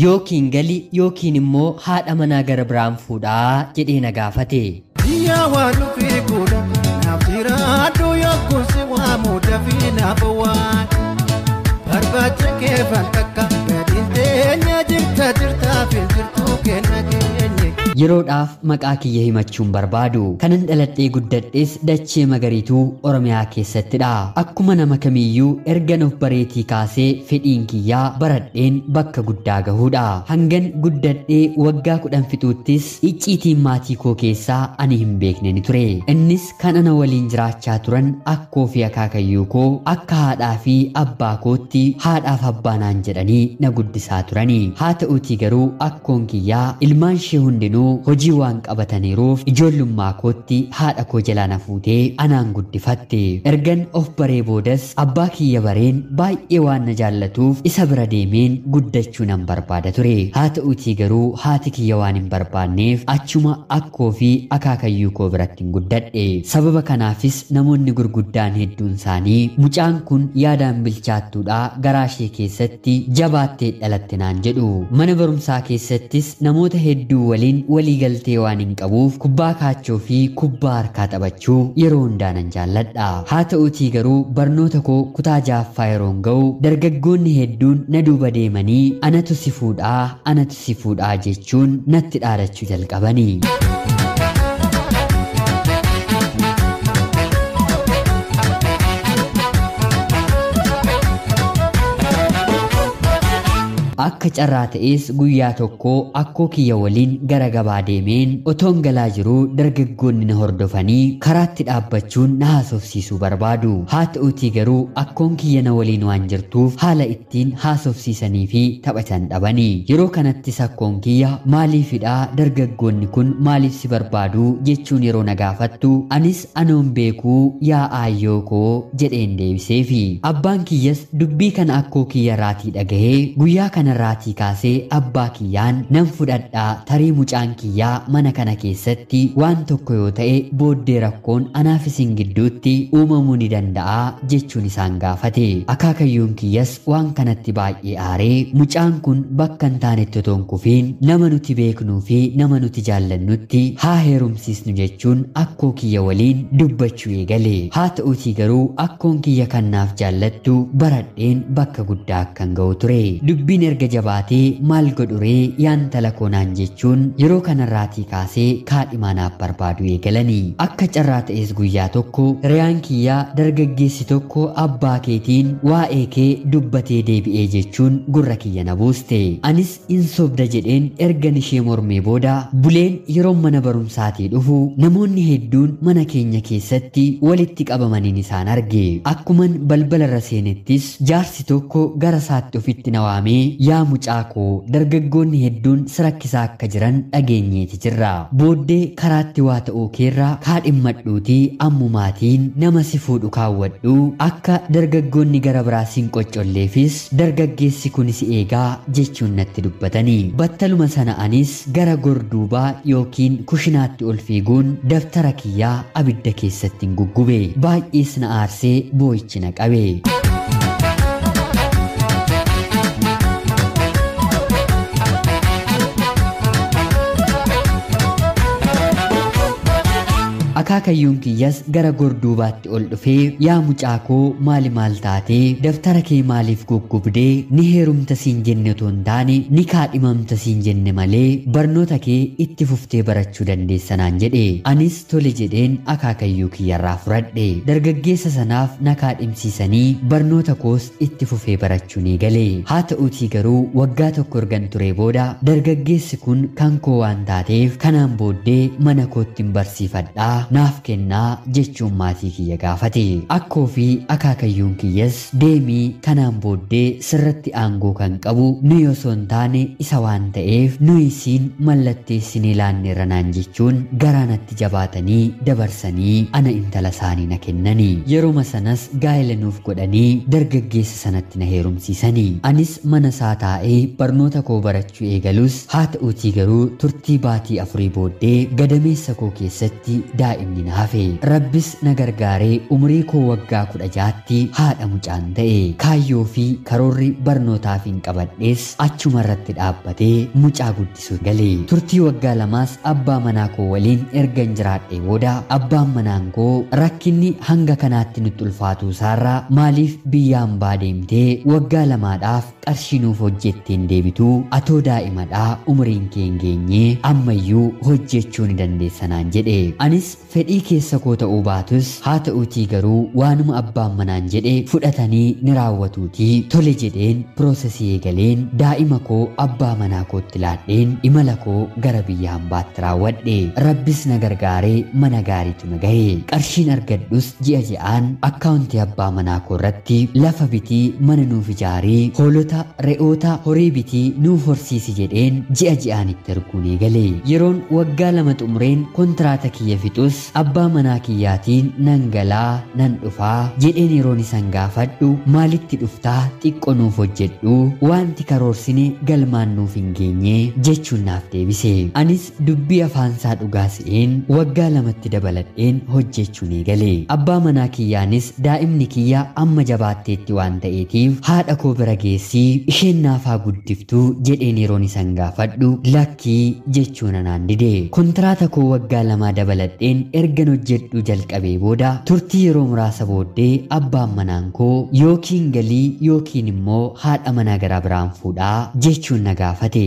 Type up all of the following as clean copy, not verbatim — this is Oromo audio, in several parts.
yookiin gali yookiin immoo haadha manaa gara biraan fuudhaa jedhee na gaafate. Yaa waan dhufee godha naaf jiraadhu yookuun si waamu dafii naaf waan barbaacha kee fakkaaka gadiin teenya jirta fi jirtuu kenna keenye. Yeroodhaaf maqaa kiyya himachuun barbaadu kanan dhaladhee guddadhees dachee magariituu Oromiyaa keessattidha. Akkuma nama kamiyyuu ergan of bareetii kaasee fedhiin kiyyaa baradheen bakka guddaa gahuudha. Hangan guddadhee waggaa 10 fixuuttis icciitiin maatii koo keessaa ani hin beekne ni ture. Innis kan ana waliin jiraachaa turan akkoo fi akaakayyuu koo akka haadhaa fi abbaa kootti haadhaaf abbaanaan jedhanii na guddisaa turani. Haa ta'uutii garuu akkoon kiyyaa ilmaan ishee hundinuu hojii waan qabataniiruuf ijoollummaa kootti haadha koo jalaa na fuutee anaan guddifatte. Ergan of baree boodas abbaa kiyya bareen baay'ee waan na jaallatuuf isa bira deemeen guddachuu nan barbaada ture. Haa ta'uutii garuu haati kiyya waan hin barbaanneef achuma akkoo fi akaakayyuu koo biratti hin guddadhe. Sababa kanaafis namoonni gurguddaan hedduun isaanii mucaan kun yaadaan bilchaattuudha garaa ishee keessatti jabaattee dhalatte naan jedhu. Mana barumsaa keessattis namoota hedduu waliin walii galtee waan hin qabuuf kubbaa kaachoo fi kubbaa harkaa taphachuu yeroo hundaanan jaalladha. Haa ta'uutii garuu barnoota koo kutaa 6ffaa yeroon ga'u dargaggoonni hedduun na duuba deemanii anatu si fuudhaa jechuun natti dhaadachuu jalqabani. Akka carraa ta'es guyyaa tokko akkoo kiyya waliin gara gabaa deemeen otoon galaa jiruu dargaggoonni na hordofanii karaatti dhaabbachuun na haasofsiisuu barbaadu. Haa ta'uutii garuu akkoon kiyya na waliin waan jirtuuf haala ittiin haasofsiisanii fi taphatan dhabani. Yeroo kanattis akkoon kiyya maaliifidhaa dargaggoonni kun maaliif si barbaadu jechuun yeroo na gaafattu anis anoon beekuu yaa aayyoo koo jedheen deebiseefi. Abbaan kiyyas dubbii kana akkoo kiyya raatii dhagahee guyyaa kana raatii kaasee abbaa kiyyaan nan fudhadhaa tarii mucaan kiyyaa mana kana keessatti waan tokko yoo ta'e booddee rakkoon anaaf isin gidduutti uumamuu ni danda'a jechuun isaan gaafate. Akaakayyuun kiyyas waan kanatti baay'ee aaree mucaan kun bakka hin taanetti otoon kufiin nama nuti beeknuu fi nama nuti jaallannutti haa heerumsiisnu jechuun akkoo kiyya waliin dubbachuu eegale. Haa ta'uutii garuu akkoon kiyya kannaaf jaallattu baradheen bakka guddaa akkan ga'u ture. Dubbiin erga jabaatee maal godhuree yaan tala koonaan jechuun yeroo kanarraatii kaasee kaadhimaanaaf barbaadu eegalanii. Akka carraa ta'es guyyaa tokko riyaan kiyyaa dargaggeessi tokko abbaa keetiin waa'ee kee dubbatee deebi'ee jechuun gurra kiyya na buuste. Anis in sobda jedheen ergan ishee mormee booda buleen yeroo mana barumsaatii dhufu namoonni hedduun mana keenya keessatti walitti qabamaniin isaan arge. Akkuman balbalarra seenettis jaarsi tokko gara isaatti ofitti na waamee yaa mucaa koo dargaggoonni hedduun sirakkisaa akka jiran dhageenyeeti jirra. Booddee karaatti waa ta'uu keerraa kaadhimmadhuutii ammumaatiin nama si fuudhu kaawwadhu akka dargaggoonni gara biraa siin qoccolleefis dargaggeessi kun si eegaa jechuun natti dubbatanii. Battaluma sana anis gara gorduubaa yookiin kushinaatti ol fiiguun daftara kiyyaa abidda keessatti hin guggube. Baay'ees na aarsee boo'ichi na qabe. Akaakayyuun kiyyas gara gorduubaatti ol dhufee yaa mucaa koo maal taatee daftara kee maaliif guggubdee ni heerumta siin jenne otoo hin taane ni kaadhimamta siin jenne malee barnoota kee itti fuftee barachuu dandeessa naan jedhe. Anis tole jedheen akaakayyuu kiyyarraa fudhadhe. Dargaggeessa sanaaf na kaadhimsiisanii barnoota koos itti fufee barachuun eegale. Haa ta'uutii garuu waggaa tokko ergan ture booda dargaggeessi kun kan koo waan taateef kanaan booddee mana kootti hin barsiifadhaa naaf kennaa jechuun maatii kiyya gaafate. Akkoo fi akaakayyuun kiyyas deemii kanaan booddee sirratti aangoo kan qabu nuyi osoo hin taane isa waan ta'eef nuyi isiin mallatteessinee laanneerra naan jechuun garaanatti jabaatanii dabarsanii ana intala isaanii na kennanii. Yeruma sanas gaa'ela nuuf godhanii dargaggeessa sanatti na heerumsiisanii. Anis mana isaa taa'ee barnoota koo barachuu eegalus haa ta'uutii garuu turtii baatii 4 booddee gadameessa koo keessatti daa'ima daa'imni naafe. Rabbis na gargaaree umurii koo waggaa 16tti haadha mucaan ta'e. Kaayyoo fi karoorri barnootaaf hin qabadhees achuma irratti dhaabbatee mucaa guddisuuf gale. Turtii waggaa lamaas abbaa manaa koo waliin ergan jiraadhee booda abbaan manaan koo rakkinni hanga kanaatti nutti ulfaatu isaarraa maaliif biyya hambaa deemtee waggaa lamaadhaaf qarshii nuuf hojjetteen deebituu atoo daa'imadhaa umuriin kee hin geenye ammayyuu hojjechuu ni dandeessa naan jedhe. Anis fedhii keessa koo ta'uu baatus haa ta'uutii garuu waanuma abbaan manaan jedhe fudhatanii ni raawwatuutii tole jedheen piroosesii eegaleen daa'ima koo abbaa manaa kootti laadheen imala koo gara biyya hambaatti raawwadhe. Rabbis na gargaaree mana gaariitu na gahe. Qarshiin argadhus ji'a ji'aan akkaawuntii abbaa manaa koo irratti lafa bitii mana nuuf ijaarii hoolota re'oota horii bitii nuuf horsiisi jedheen ji'a ji'aan itti arguun eegale. Yeroon waggaa 2 xumureen kontraata kiyya fixus abbaa manaa kiyyaatiin nan galaa nan dhufaa jedheen yeroon isan gaafadhu maalitti dhuftaa xiqqoo nuuf hojjedhu wanti karoorsine galmaan nuuf hin geenye jechuun naaf deebise. Anis dubbii afaansaa dhugaa se'een waggaa 2tti dabaladheen hojjechuun eegale. Abbaa manaa kiyyaanis daa'imni kiyya amma jabaatteetti waan ta'eetiif haadha koo bira geessii isheen naafaa guddiftuu jedheen yeroon isan gaafadhu lakkii jechuun anaan dide. Kontraata koo waggaa 2 dabaladheen ergan hojjedhu jalqabee booda turtii yeroo muraasa booddee abbaan manaan koo yookiin galii yookiin immoo haadha manaa gara biraan fuudhaa jechuun na gaafate.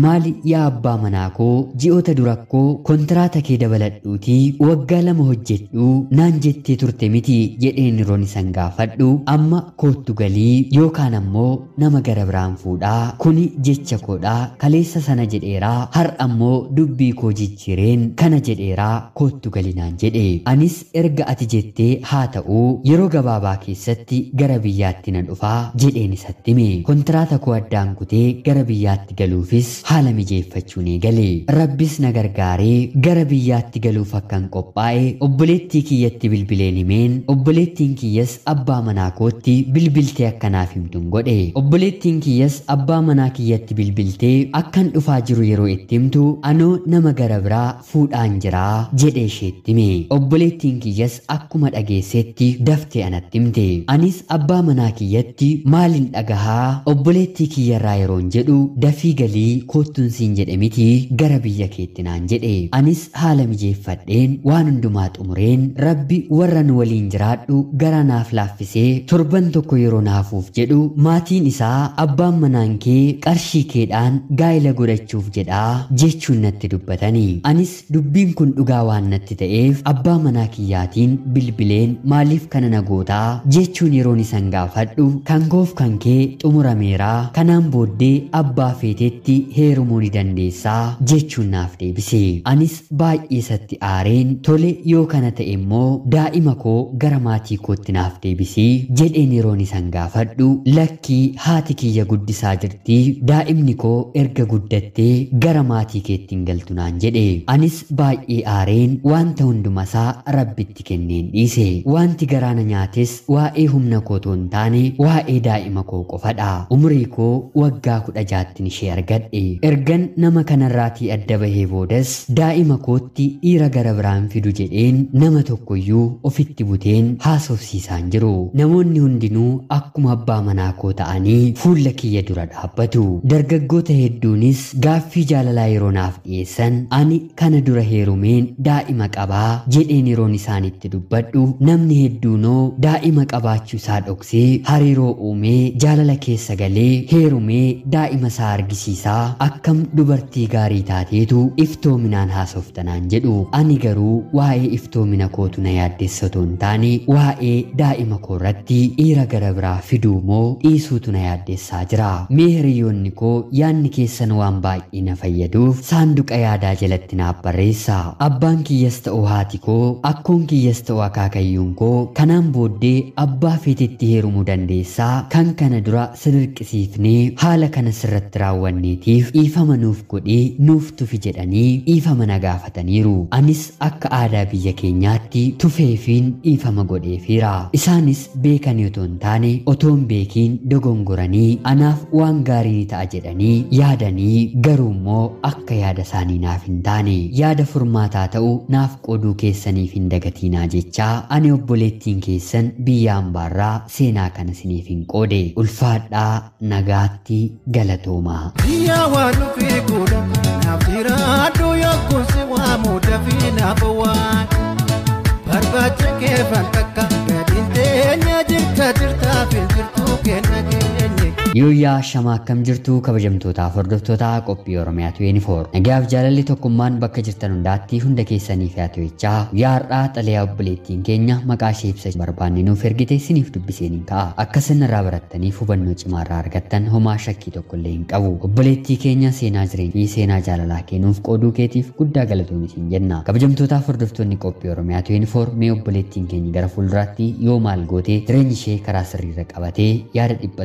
Maali yaa abbaa manaa koo ji'oota dura koo kontraata kee dabaladhuutii waggaa 2 hojjedhu naan jettee turte miti jedheen yeroon isan gaafadhu amma koottu galii yookaan ammoo nama gara biraan fuudhaa kuni jecha koodhaa kaleessa sana jedheeraa har'a ammoo dubbii koo jijjiireen kana jedheeraa koottu galii naan jedhe. Anis erga ati jettee haa ta'uu yeroo gabaabaa keessatti gara biyyaatti nan dhufaa jedheen isatti hime. Kontraata koo addaan kutee gara biyyaatti galuufis haala mijeeffachuun eegale. Rabbis na gargaaree gara biyyaatti galuuf akkan qophaa'e obboleettii kiyyatti bilbileen himeen obboleettiin kiyyas abbaa manaa kootti bilbiltee akkanaaf himtuun godhe. Obboleettiin kiyyas abbaa manaa kiyyatti bilbiltee akkan dhufaa jiru yeroo itti himtu anoo nama gara biraa fuudhaan jiraa jedhee isheetti hime. Obboleettiin kiyyas akkuma dhageessetti daftee anatti himte. Anis abbaa manaa kiyyatti maalin dhagahaa obboleettii kiyyarraa yeroon jedhu dafii galii koottuun siin jedhe miti gara biyya keetti naan jedhe. Anis haala mijeeffadheen waan hundumaa xumureen rabbi warra nu waliin jiraadhu gara naaf laaffisee torban tokko yeroo naafuuf jedhu maatiin isaa abbaan manaan kee qarshii keedhaan gaa'ila godhachuuf jedhaa jechuun natti dubbatanii. Anis dubbiin kun dhugaa waan natti ta'eef abbaa manaa kiyyaatiin bilbileen maaliif kana na gootaa jechuun yeroon isan gaafadhu kan koof kan kee xumurameeraa kanaan booddee abbaa feeteetti heerumuu ni dandeessaa jechuun naaf deebise. Anis baay'ee isatti aareen tole yoo kana ta'e immoo daa'ima koo gara maatii kootti naaf deebisii jedheen yeroon isan gaafadhu lakkii haati kiyya guddisaa jirti daa'imni koo erga guddattee gara maatii keetti hin galtu naan jedhe. Anis baay'ee aareen wanta hundumasaa rabbitti kenneen dhiise. Wanti garaana nyaates waa'ee humna koo otoo hin taane waa'ee daa'ima koo qofadha. Umurii koo waggaa 16tti ishee argadhe. Ergan nama kanarraatii adda bahee boodas daa'ima kootti dhiira gara biraan fidu jedheen nama tokkoyyuu ofitti buteen haasofsiisaan jiru. Namoonni hundinuu akkuma abbaa manaa koo ta'anii fuula kiyya dura dhaabbatu. Dargaggoota hedduunis gaaffii jaalalaa yeroo naaf dhiyeessan ani kana dura heerumeen daa'ima qabaa jedheen yeroon isaanitti dubbadhu namni hedduunoo daa'ima qabaachuu isaa dhoksee hariiroo uumee jaalala keessa galee heerumee daa'ima isaa argisiisaa akkam dubartii gaarii taateetu iftoominaan haasoftanaan jedhu. Ani garuu waa'ee iftoomina kootu na yaaddessa otoo hin taane waa'ee daa'ima koo irratti dhiira gara biraa fiduu moo dhiisuutu na yaaddessaa jira. Mee hiriyoonni koo yaadni keessan waan baay'ee na fayyaduuf saanduqa yaadaa jalatti naaf barreessaa. Abbaan kiyyas ta'u haati koo akkoon kiyyas ta'u akaakayyuun koo kanaan booddee abbaa feetetti heerumuu dandeessaa kan kana dura si dirqisiifnee haala kana sirratti raawwanneetiif dhiifama nuuf godhee nuuf tufi jedhanii dhiifama na gaafataniiru. Anis akka aadaa biyya keenyaatti tufeefiin dhiifama godheefiira. Isaanis beekanii otoo hin taane otoo hin beekiin dogongoranii anaaf waan gaarii ni ta'a jedhanii yaadanii garuu immoo akka yaada isaanii naaf hin taane yaada furmaataa ta'u naaf qooduu keessaniif hin dagatiinaa jechaa ani obboleettiin keessan biyya hambaarraa seenaa kana isiniif hin qoode. Ulfaadhaa nagaatti galatoomaa. Biyya waan nufi godha naaf jiraadhu yookuun si waamu dafii naaf waan barbaacha keefan takka gadiin teenya jirta fiiltirtuu kenna keenye. Yooyaa shama akkam jirtu kabajamtootaaf hordoftoota qophii Oromiyaa 24. Nagaaf jaalalli tokkummaan bakka jirtan hundaatti hunda keessaniif haa ta'u. Yaadhaa xalayaa obboleettiin keenya maqaa ishee ibsachuu barbaanne nuuf ergite isiniif dubbiseen ka'a. Akka isin irraa barattaniif hubannoo cimaa irraa argattan homaa shakkii tokko illee hin qabu. Obboleettii keenya seenaa jireenyaa fi seenaa jaalalaa kennuuf qooduu keetiif guddaa galatoomi siin jenna. Kabajamtootaaf hordoftoonni qophii Oromiyaa 24 mee obboleettiin keenya gara fuulduraatti yoo maal goote jireenya ishee karaa sirriirra qabatee yaada dhibba